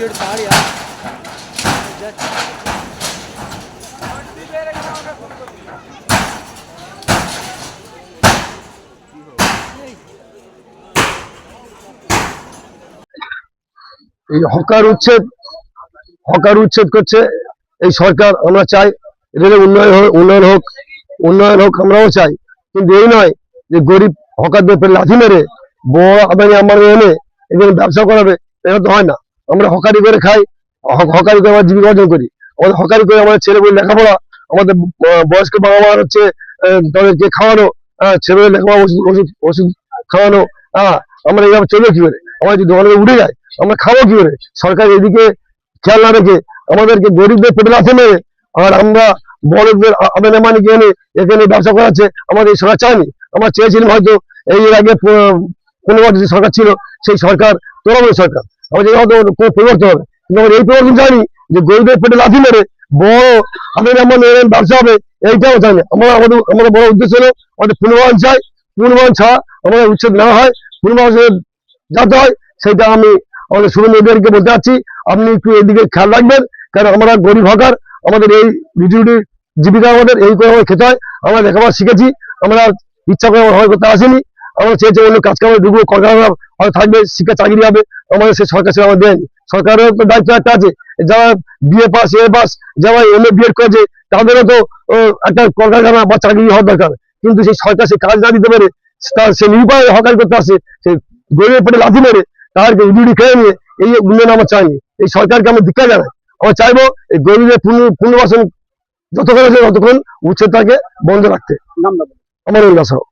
Ticket काढ यार এই হকার উচ্ছেদ করছে এই সরকার। আমরা চাই রেলের উন্নয়ন হোক আমরাও চাই, কিন্তু এই নয় যে গরিব হকারদের উপরে লাথি মেরে বড় আদানি আম্বানি এনে এখানে ব্যবসা করাবে, এটা তো হয় না। আমরা হকারি করে খাই, হকারি করে আমরা জীবিকা অর্জন করি। আমাদের হকারি করে আমাদের ছেলেমেয়ে লেখাপড়া, আমাদের বয়স্ক বাবা মার হচ্ছে তাদেরকে খাওয়ানো, ছেলেমেয়ে লেখাপড়া ওষুধ খাওয়ানো। আমরা এইভাবে চলবে কি করে? আমরা যদি দোকানে উঠে যায় আমরা খাবো কি করে? সরকার এদিকে খেয়াল না রেখে আমাদেরকে গরিবদের পেটে লাথি মেরে আর আমরা বড়দের আদানি আম্বানিকে এনে এখানে ব্যবসা করাচ্ছে। আমাদের এই সরকার চায়নি। আমরা চেয়েছিলাম হয়তো এর আগে 15 যে সরকার ছিল সেই সরকার তৃণমূল সরকার, আমাদের হয়তো কোনো পরিবর্তন হবে, কিন্তু আমরা এই পরিবর্তন চাইনি যে গরিবের পেটে লাথি মেরে বড় আদানি আম্বানি ব্যবসা হবে, এইটাও চাই না। আমাদের বড় উদ্দেশ্য হলো আমাদের পুনর্বাসন চাই। পুনর্বাসন ছাড়া আমাদের উচ্ছেদ নেওয়া হয়, পুনর্বাসনে যাতে হয় সেটা আমি আমাদের সুরেন্দ্রদেরকে বলতে চাচ্ছি। আপনি একটু এদিকে খেয়াল রাখবেন, কারণ আমরা গরিব হকার, আমাদের এই রুটি জীবিকা আমাদের এই করে আমাদের খেতে হয়। আমরা লেখাপড়া শিখেছি, আমরা ইচ্ছা করে হয় করতে আসেনি। আমরা চেয়েছি অন্য কাজ কামে ঢুকবো, কলকারখানা হয়তো থাকবে, শিক্ষা চাকরি হবে, আমাদের সে সরকার সেটা আমাদের দেয়নি। সরকারের তো দায়িত্ব একটা আছে, যারা বিএ পাস এ পাস যারা এমএ বিএড করেছে তাদেরও তো একটা কলকারখানা বা চাকরি হওয়ার দরকার, কিন্তু সেই সরকার সে কাজ না দিতে পারে সে নিরুপায় হকারি করতে আসে, সে গরিবের পেটে লাথি মেরে তাদেরকে উড়ি খেয়ে নিয়ে এই উন্নয়ন আমরা চাইনি। এই সরকারকে আমরা ধিক্কার জানাই। আমরা চাইবো এই গরিবের পুনর্বাসন যতক্ষণ আছে ততক্ষণ উচ্ছেদটাকে বন্ধ রাখতে। আমার উল্লাস হোক।